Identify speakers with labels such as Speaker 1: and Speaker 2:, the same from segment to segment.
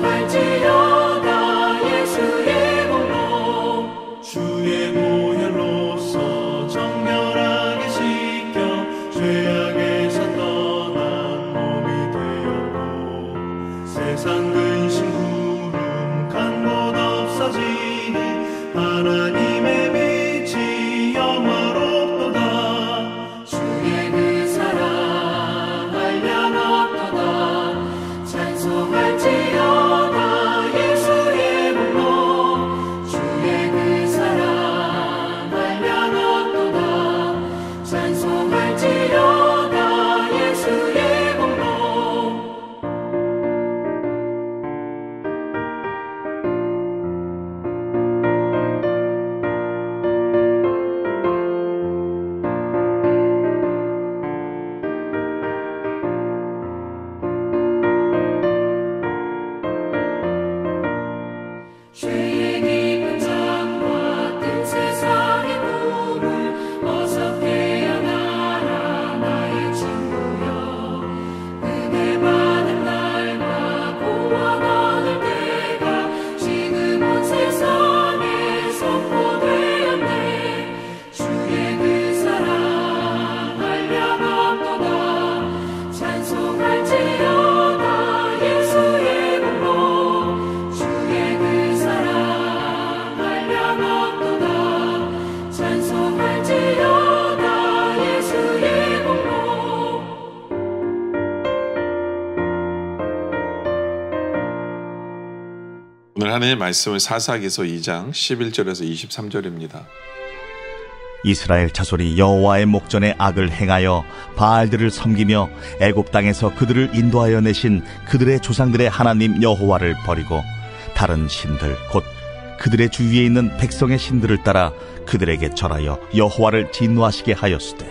Speaker 1: 찬송할지어다 예수의 공로 주의 보혈로서 정결하게 씻겨 죄악에서 떠난 몸이 되었고 세상 근심 구름 간 곳 없어지니 하나님의 빛이 영화롭도다 주의 그 사랑 한량없도다 찬송할지어다 예수의 공로 주의 그 사랑 한량없도다 찬송할지어다 예수의 공로 죄의 깊은 잠과 뜬 세상의 꿈을 어서 깨어나라 나의 친구여 은혜 받은 날과 구원 얻을 때가 지금 온 세상에 선포되었네 주의 그 사랑 한량없도다 찬송할지어다 예수의 공로 주의 그 사랑 한량없도다 찬송할지어다 예수의 공로
Speaker 2: 오늘 하나님의 말씀은 사사기서 2장 11절에서 23절입니다.
Speaker 3: 이스라엘 자손이 여호와의 목전에 악을 행하여 바알들을 섬기며 애굽 땅에서 그들을 인도하여 내신 그들의 조상들의 하나님 여호와를 버리고 다른 신들 곧 그들의 주위에 있는 백성의 신들을 따라 그들에게 절하여 여호와를 진노하시게 하였으되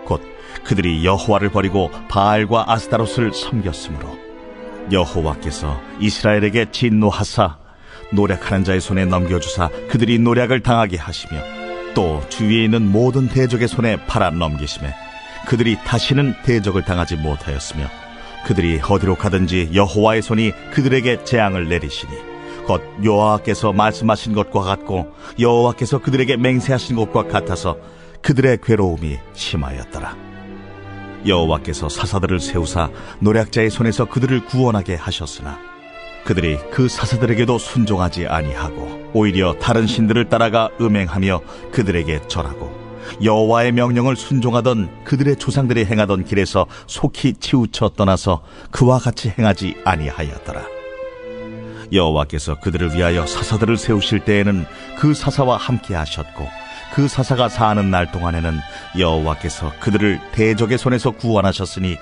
Speaker 3: 곧 그들이 여호와를 버리고 바알과 아스타롯을 섬겼으므로 여호와께서 이스라엘에게 진노하사 노략하는 자의 손에 넘겨주사 그들이 노략을 당하게 하시며 또 주위에 있는 모든 대적의 손에 팔아 넘기심에 그들이 다시는 대적을 당하지 못하였으며 그들이 어디로 가든지 여호와의 손이 그들에게 재앙을 내리시니 곧 여호와께서 말씀하신 것과 같고 여호와께서 그들에게 맹세하신 것과 같아서 그들의 괴로움이 심하였더라. 여호와께서 사사들을 세우사 노략자의 손에서 그들을 구원하게 하셨으나 그들이 그 사사들에게도 순종하지 아니하고 오히려 다른 신들을 따라가 음행하며 그들에게 절하고 여호와의 명령을 순종하던 그들의 조상들이 행하던 길에서 속히 치우쳐 떠나서 그와 같이 행하지 아니하였더라. 여호와께서 그들을 위하여 사사들을 세우실 때에는 그 사사와 함께 하셨고 그 사사가 사는 날 동안에는 여호와께서 그들을 대적의 손에서 구원하셨으니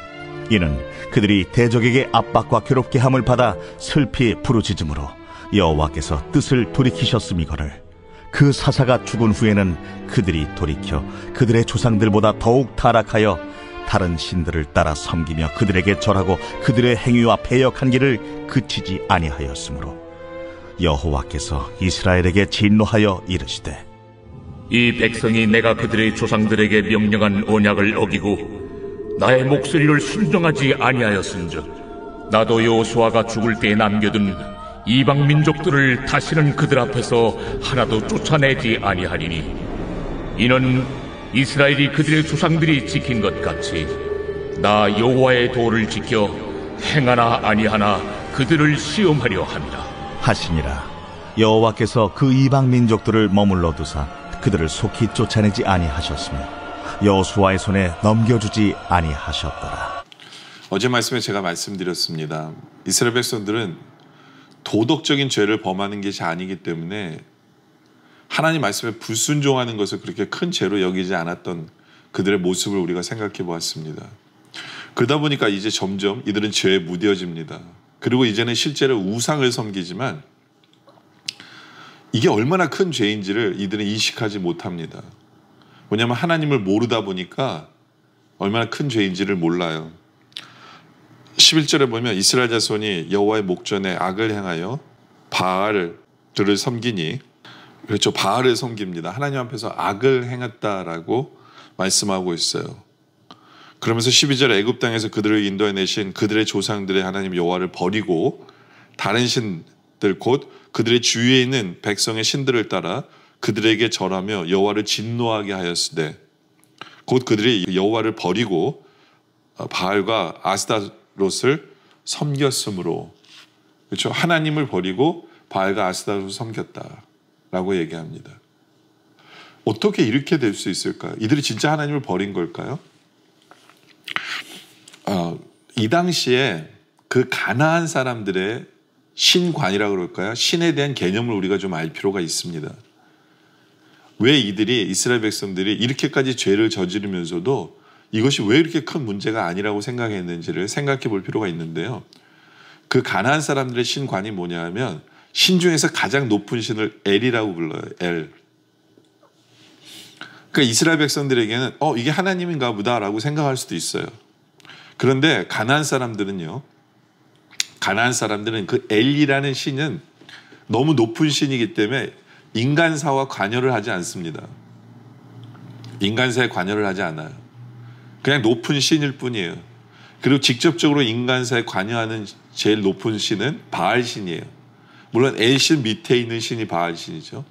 Speaker 3: 이는 그들이 대적에게 압박과 괴롭게 함을 받아 슬피 부르짖음으로 여호와께서 뜻을 돌이키셨음이거늘 그 사사가 죽은 후에는 그들이 돌이켜 그들의 조상들보다 더욱 타락하여 다른 신들을 따라 섬기며 그들에게 절하고 그들의 행위와 패역한 길을 그치지 아니하였으므로 여호와께서 이스라엘에게 진노하여 이르시되
Speaker 4: 이 백성이 내가 그들의 조상들에게 명령한 언약을 어기고 나의 목소리를 순종하지 아니하였은즉 나도 여호수아가 죽을 때에 남겨둔 이방 민족들을 다시는 그들 앞에서 하나도 쫓아내지 아니하리니 이는 이스라엘이 그들의 조상들이 지킨 것 같이 나 여호와의 도를 지켜 행하나 아니하나 그들을 시험하려 함이라
Speaker 3: 하시니라. 여호와께서 그 이방 민족들을 머물러 두사 그들을 속히 쫓아내지 아니하셨으며 여호수아의 손에 넘겨주지 아니하셨더라.
Speaker 2: 어제 말씀에 제가 말씀드렸습니다. 이스라엘 백성들은 도덕적인 죄를 범하는 것이 아니기 때문에 하나님 말씀에 불순종하는 것을 그렇게 큰 죄로 여기지 않았던 그들의 모습을 우리가 생각해 보았습니다. 그러다 보니까 이제 점점 이들은 죄에 무뎌집니다. 그리고 이제는 실제로 우상을 섬기지만 이게 얼마나 큰 죄인지를 이들은 인식하지 못합니다. 왜냐하면 하나님을 모르다 보니까 얼마나 큰 죄인지를 몰라요. 11절에 보면 이스라엘 자손이 여호와의 목전에 악을 행하여 바알들을 섬기니, 그렇죠, 바알을 섬깁니다. 하나님 앞에서 악을 행했다라고 말씀하고 있어요. 그러면서 12절에 애굽 땅에서 그들을 인도해 내신 그들의 조상들의 하나님 여호와를 버리고 다른 신들 곧 그들의 주위에 있는 백성의 신들을 따라 그들에게 절하며 여호와를 진노하게 하였으되 곧 그들이 여호와를 버리고 바알과 아스타롯을 섬겼으므로, 그렇죠? 하나님을 버리고 바알과 아스타롯을 섬겼다라고 얘기합니다. 어떻게 이렇게 될 수 있을까요? 이들이 진짜 하나님을 버린 걸까요? 이 당시에 그 가나안 사람들의 신관이라고 그럴까요? 신에 대한 개념을 우리가 좀 알 필요가 있습니다. 왜 이들이, 이스라엘 백성들이 이렇게까지 죄를 저지르면서도 이것이 왜 이렇게 큰 문제가 아니라고 생각했는지를 생각해 볼 필요가 있는데요. 그 가나안 사람들의 신관이 뭐냐 하면 신 중에서 가장 높은 신을 엘이라고 불러요. 엘. 그러니까 이스라엘 백성들에게는 이게 하나님인가 보다라고 생각할 수도 있어요. 그런데 가나안 사람들은 그 엘이라는 신은 너무 높은 신이기 때문에 인간사와 관여를 하지 않습니다. 인간사에 관여를 하지 않아요. 그냥 높은 신일 뿐이에요. 그리고 직접적으로 인간사에 관여하는 제일 높은 신은 바알 신이에요. 물론 엘신 밑에 있는 신이 바알 신이죠.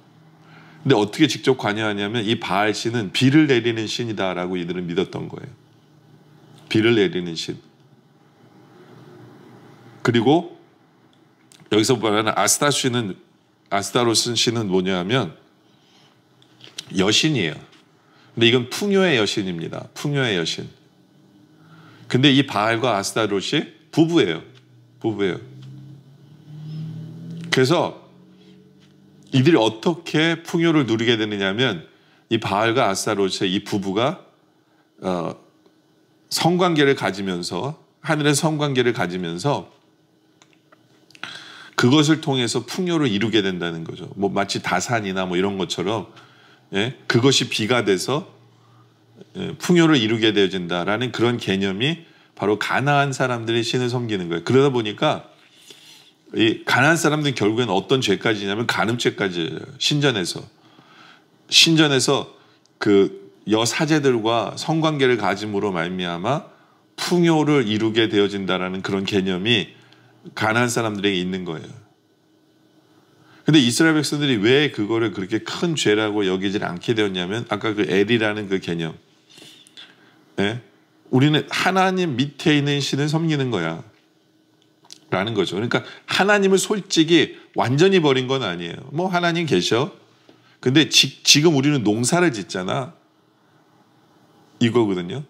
Speaker 2: 근데 어떻게 직접 관여하냐면 이 바알 신은 비를 내리는 신이다라고 이들은 믿었던 거예요. 비를 내리는 신. 그리고 여기서 말하는 아스타롯 신은 뭐냐면 여신이에요. 근데 이건 풍요의 여신입니다. 풍요의 여신. 근데 이 바알과 아스타롯이 부부예요. 그래서 이들이 어떻게 풍요를 누리게 되느냐면 이 바알과 아스타롯의 이 부부가 성관계를 가지면서, 하늘의 성관계를 가지면서 그것을 통해서 풍요를 이루게 된다는 거죠. 뭐 마치 다산이나 뭐 이런 것처럼, 예? 그것이 비가 돼서 풍요를 이루게 되어진다라는 그런 개념이 바로 가나안 사람들이 신을 섬기는 거예요. 그러다 보니까 이 가나안 사람들은 결국엔 어떤 죄까지냐면 간음죄까지 신전에서 그 여사제들과 성관계를 가짐으로 말미암아 풍요를 이루게 되어진다라는 그런 개념이 가나안 사람들에게 있는 거예요. 근데 이스라엘 백성들이 왜 그거를 그렇게 큰 죄라고 여기질 않게 되었냐면 아까 그 엘이라는 그 개념. 네? 우리는 하나님 밑에 있는 신을 섬기는 거야 라는 거죠. 그러니까 하나님을 솔직히 완전히 버린 건 아니에요. 뭐 하나님 계셔. 근데 지금 우리는 농사를 짓잖아. 이거거든요.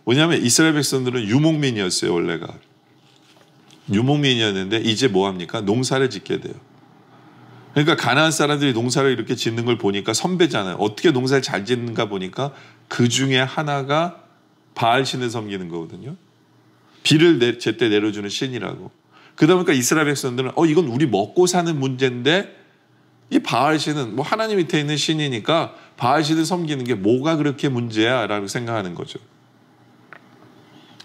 Speaker 2: 뭐냐면 이스라엘 백성들은 유목민이었어요. 원래가. 유목민이었는데 이제 뭐합니까? 농사를 짓게 돼요. 그러니까 가나안 사람들이 농사를 이렇게 짓는 걸 보니까 선배잖아요. 어떻게 농사를 잘 짓는가 보니까 그 중에 하나가 바알 신을 섬기는 거거든요. 비를 제때 내려주는 신이라고. 그러다 보니까 이스라엘 백성들은 이건 우리 먹고 사는 문제인데 이 바알 신은 뭐 하나님 밑에 있는 신이니까 바알 신을 섬기는 게 뭐가 그렇게 문제야 라고 생각하는 거죠.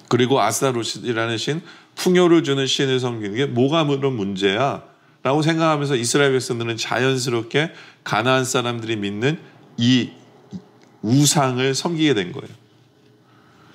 Speaker 2: 그리고 아스타롯이라는 신, 풍요를 주는 신을 섬기는 게 뭐가 그런 문제야 라고 생각하면서 이스라엘 백성들은 자연스럽게 가나안 사람들이 믿는 이 우상을 섬기게 된 거예요.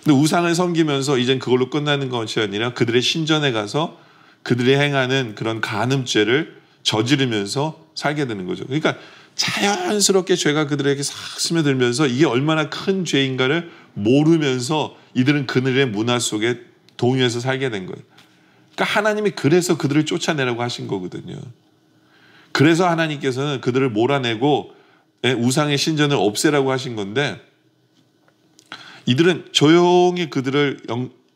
Speaker 2: 근데 우상을 섬기면서 이젠 그걸로 끝나는 것이 아니라 그들의 신전에 가서 그들이 행하는 그런 간음죄를 저지르면서 살게 되는 거죠. 그러니까 자연스럽게 죄가 그들에게 싹 스며들면서 이게 얼마나 큰 죄인가를 모르면서 이들은 그들의 문화 속에 동요해서 살게 된 거예요. 그러니까 하나님이 그래서 그들을 쫓아내라고 하신 거거든요. 그래서 하나님께서는 그들을 몰아내고 우상의 신전을 없애라고 하신 건데 이들은 조용히 그들을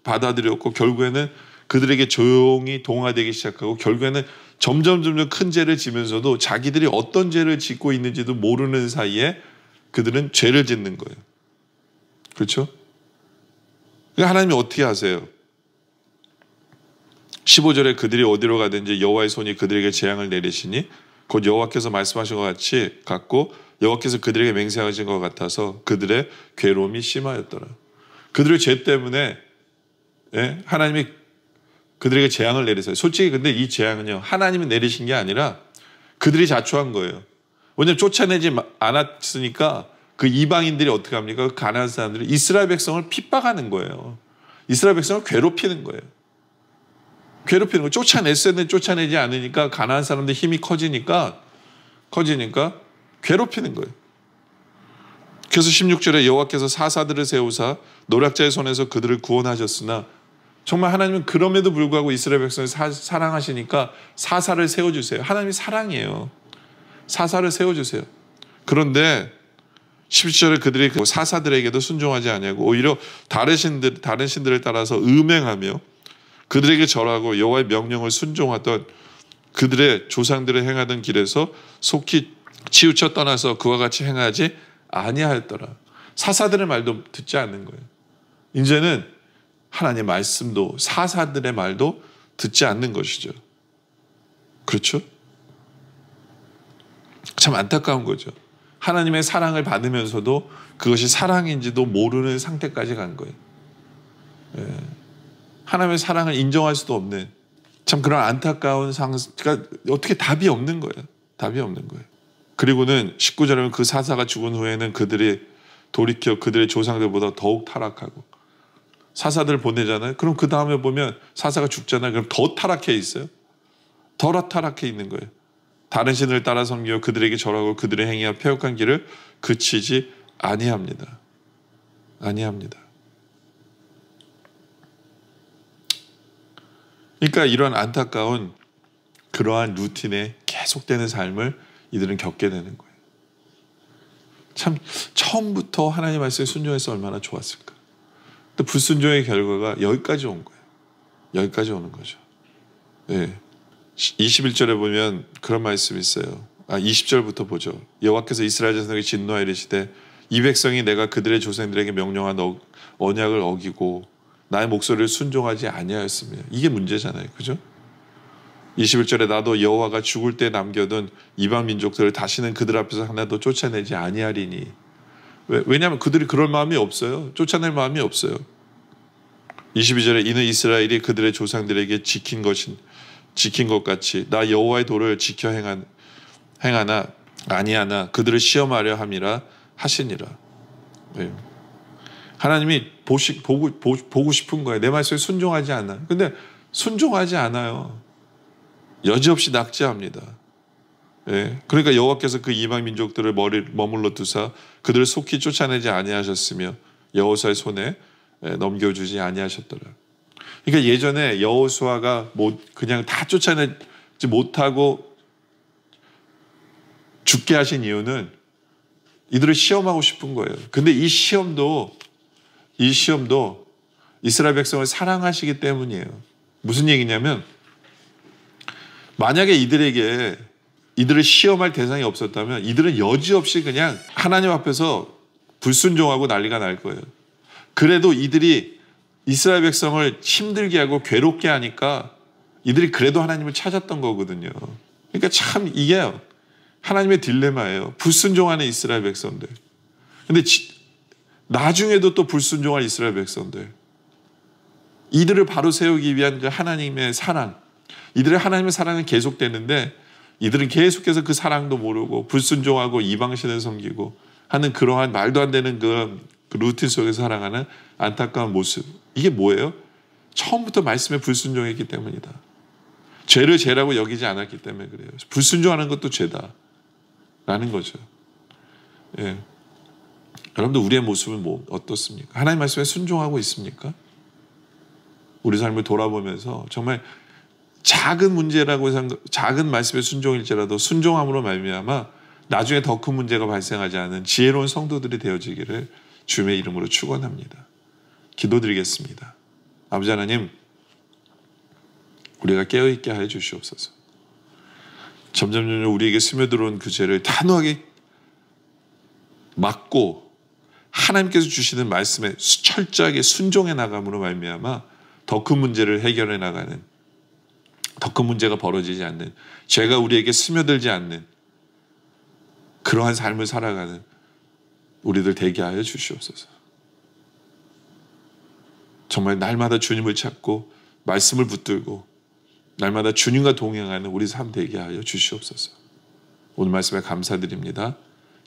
Speaker 2: 받아들였고 결국에는 그들에게 조용히 동화되기 시작하고 결국에는 점점 큰 죄를 지면서도 자기들이 어떤 죄를 짓고 있는지도 모르는 사이에 그들은 죄를 짓는 거예요. 그렇죠? 그러니까 하나님이 어떻게 하세요? 15절에 그들이 어디로 가든지 여호와의 손이 그들에게 재앙을 내리시니 곧 여호와께서 말씀하신 것 같이 같고 여호와께서 그들에게 맹세하신 것 같아서 그들의 괴로움이 심하였더라. 그들의 죄 때문에 하나님이 그들에게 재앙을 내리세요. 솔직히 근데 이 재앙은요 하나님이 내리신 게 아니라 그들이 자초한 거예요. 왜냐하면 쫓아내지 않았으니까 그 이방인들이 어떻게 합니까? 그 가나안 사람들이 이스라엘 백성을 핍박하는 거예요. 이스라엘 백성을 괴롭히는 거예요. 괴롭히는 거. 쫓아냈었는데 쫓아내지 않으니까 가나안 사람들 힘이 커지니까 괴롭히는 거예요. 그래서 16절에 여호와께서 사사들을 세우사 노략자의 손에서 그들을 구원하셨으나, 정말 하나님은 그럼에도 불구하고 이스라엘 백성을 사랑하시니까 사사를 세워주세요. 하나님이 사랑이에요. 사사를 세워주세요. 그런데 17절에 그들이 사사들에게도 순종하지 아니하고 오히려 다른 신들을 따라서 음행하며 그들에게 절하고 여호와의 명령을 순종하던 그들의 조상들의 행하던 길에서 속히 치우쳐 떠나서 그와 같이 행하지 아니하였더라. 사사들의 말도 듣지 않는 거예요. 이제는 하나님의 말씀도 사사들의 말도 듣지 않는 것이죠. 그렇죠? 참 안타까운 거죠. 하나님의 사랑을 받으면서도 그것이 사랑인지도 모르는 상태까지 간 거예요. 하나님의 사랑을 인정할 수도 없는 참 그런 안타까운 그러니까 어떻게 답이 없는 거예요. 답이 없는 거예요. 그리고는 19절에 그 사사가 죽은 후에는 그들이 돌이켜 그들의 조상들보다 더욱 타락하고, 사사들 보내잖아요. 그럼 그 다음에 보면 사사가 죽잖아요. 그럼 더 타락해 있어요. 더 타락해 있는 거예요. 다른 신을 따라 섬기어 그들에게 절하고 그들의 행위와 패역한 길을 그치지 아니합니다. 그러니까 이런 안타까운 그러한 루틴에 계속되는 삶을 이들은 겪게 되는 거예요. 참 처음부터 하나님 말씀에 순종해서 얼마나 좋았을까. 또 불순종의 결과가 여기까지 온 거예요. 여기까지 오는 거죠. 21절에 보면 그런 말씀이 있어요. 20절부터 보죠. 여호와께서 이스라엘 자손에게 진노하여 이르시되 이 백성이 내가 그들의 조상들에게 명령한 언약을 어기고 나의 목소리를 순종하지 아니하였으며. 이게 문제잖아요. 그죠? 21절에 나도 여호와가 죽을 때 남겨둔 이방 민족들을 다시는 그들 앞에서 하나도 쫓아내지 아니하리니. 왜냐하면 그들이 그럴 마음이 없어요. 쫓아낼 마음이 없어요. 22절에 이는 이스라엘이 그들의 조상들에게 지킨 것 같이 나 여호와의 도를 지켜 행하나 아니하나 그들을 시험하려 함이라 하시니라. 하나님이 보고 싶은 거예요. 내 말씀에 순종하지 않아. 근데 순종하지 않아요. 여지없이 낙제합니다. 그러니까 여호와께서 그 이방 민족들을 머물러 두사 그들을 속히 쫓아내지 아니하셨으며 여호수아의 손에 넘겨주지 아니하셨더라. 그러니까 예전에 여호수아가 그냥 다 쫓아내지 못하고 죽게 하신 이유는 이들을 시험하고 싶은 거예요. 근데 이 시험도 이스라엘 백성을 사랑하시기 때문이에요. 무슨 얘기냐면, 만약에 이들을 시험할 대상이 없었다면 이들은 여지없이 그냥 하나님 앞에서 불순종하고 난리가 날 거예요. 그래도 이들이 이스라엘 백성을 힘들게 하고 괴롭게 하니까 이들이 그래도 하나님을 찾았던 거거든요. 그러니까 참 이게 하나님의 딜레마예요. 불순종하는 이스라엘 백성들. 근데 나중에도 또 불순종할 이스라엘 백성들. 이들을 바로 세우기 위한 그 하나님의 사랑. 이들의 하나님의 사랑은 계속되는데 이들은 계속해서 그 사랑도 모르고 불순종하고 이방신을 섬기고 하는 그러한 말도 안 되는 그 루틴 속에서 살아가는 안타까운 모습. 이게 뭐예요? 처음부터 말씀에 불순종했기 때문이다. 죄를 죄라고 여기지 않았기 때문에 그래요. 불순종하는 것도 죄다라는 거죠. 여러분들 우리의 모습은 어떻습니까? 하나님 말씀에 순종하고 있습니까? 우리 삶을 돌아보면서 정말 작은 문제라고 해서 작은 말씀의 순종일지라도 순종함으로 말미암아 나중에 더 큰 문제가 발생하지 않은 지혜로운 성도들이 되어지기를 주님의 이름으로 축원합니다. 기도드리겠습니다. 아버지 하나님, 우리가 깨어있게 하여 주시옵소서. 점점 우리에게 스며들어온 그 죄를 단호하게 막고 하나님께서 주시는 말씀에 철저하게 순종해 나감으로 말미암아 더 큰 문제를 해결해 나가는, 더 큰 문제가 벌어지지 않는, 죄가 우리에게 스며들지 않는 그러한 삶을 살아가는 우리들 되게 하여 주시옵소서. 정말 날마다 주님을 찾고 말씀을 붙들고 날마다 주님과 동행하는 우리 삶 되게 하여 주시옵소서. 오늘 말씀에 감사드립니다.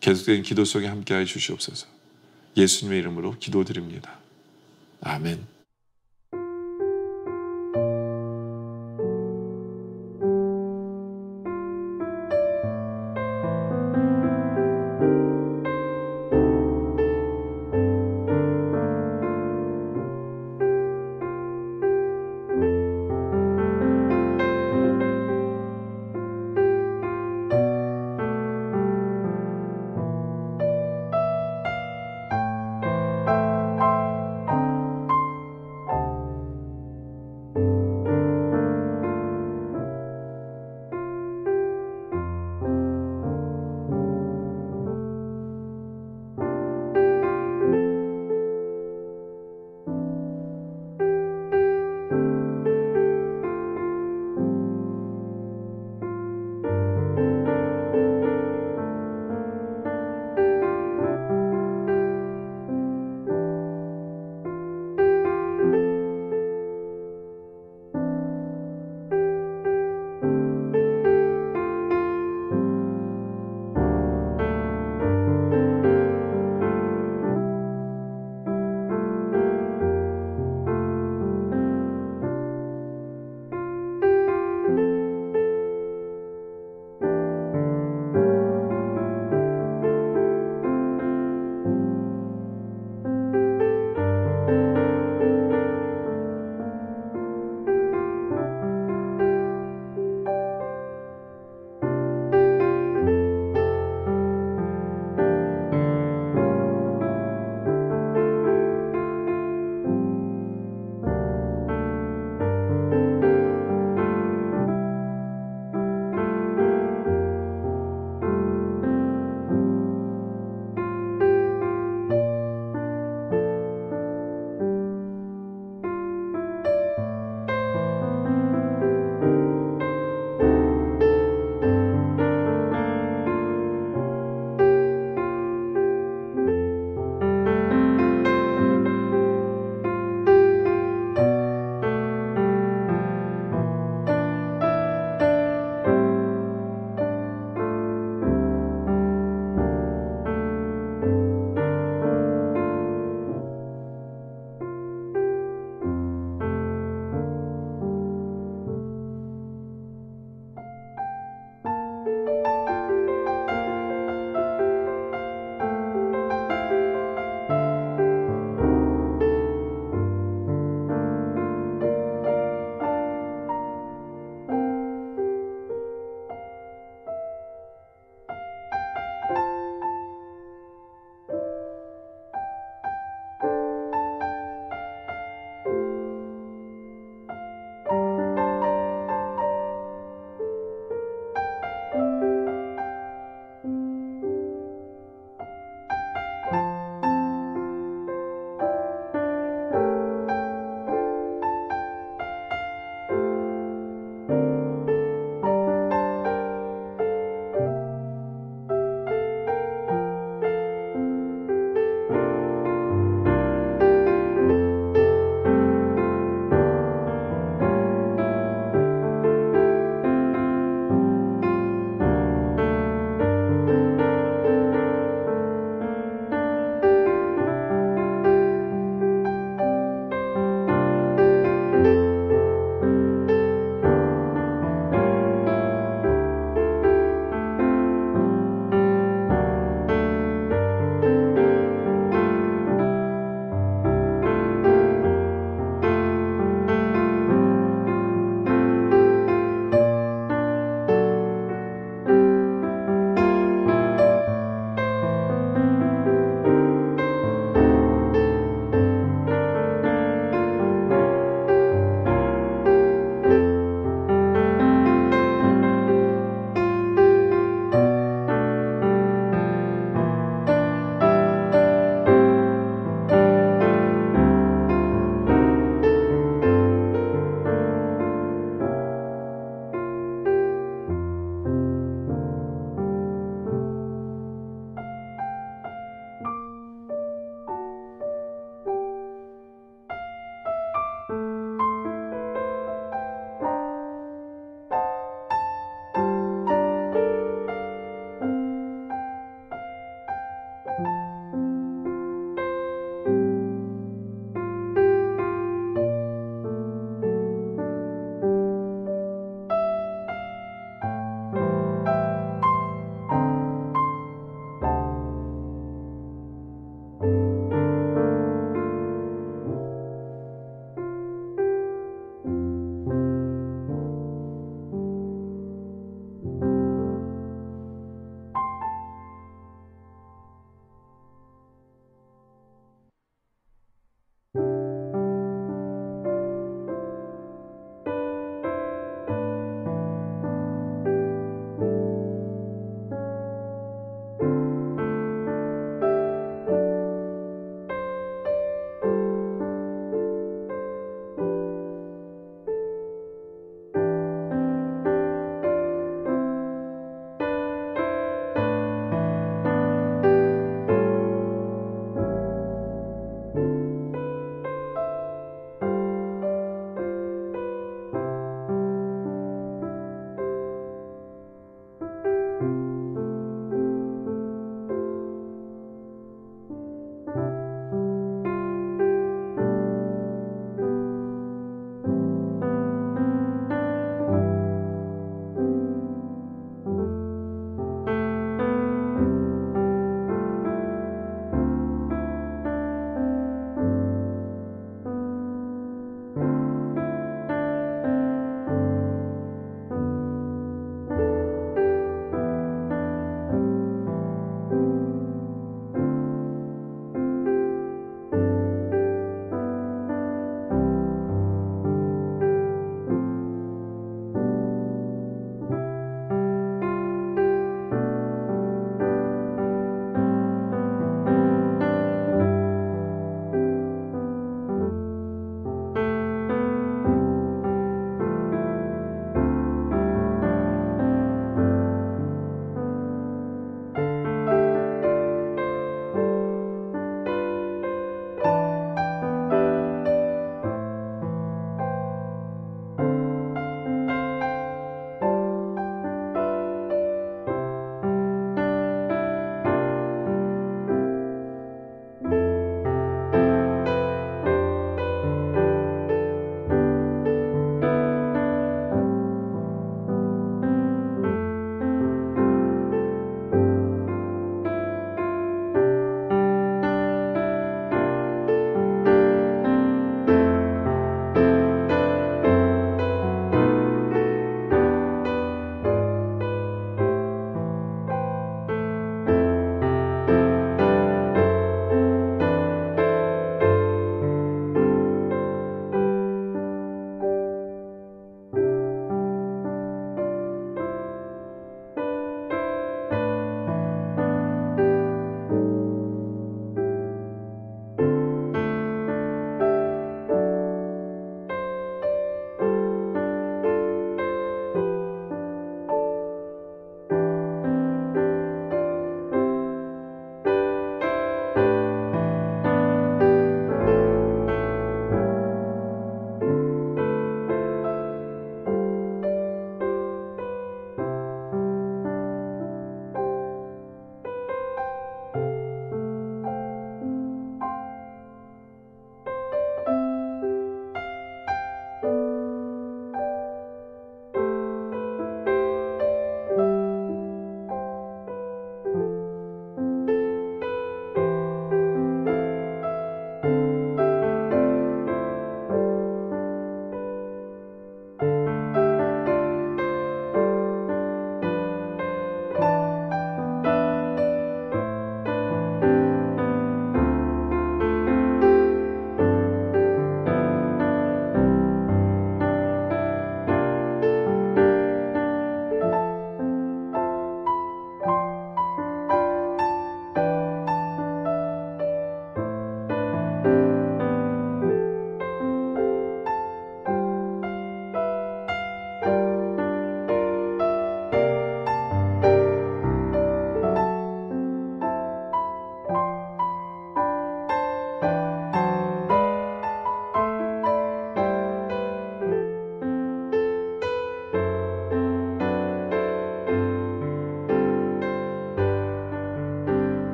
Speaker 2: 계속된 기도 속에 함께하여 주시옵소서. 예수님의 이름으로 기도드립니다. 아멘.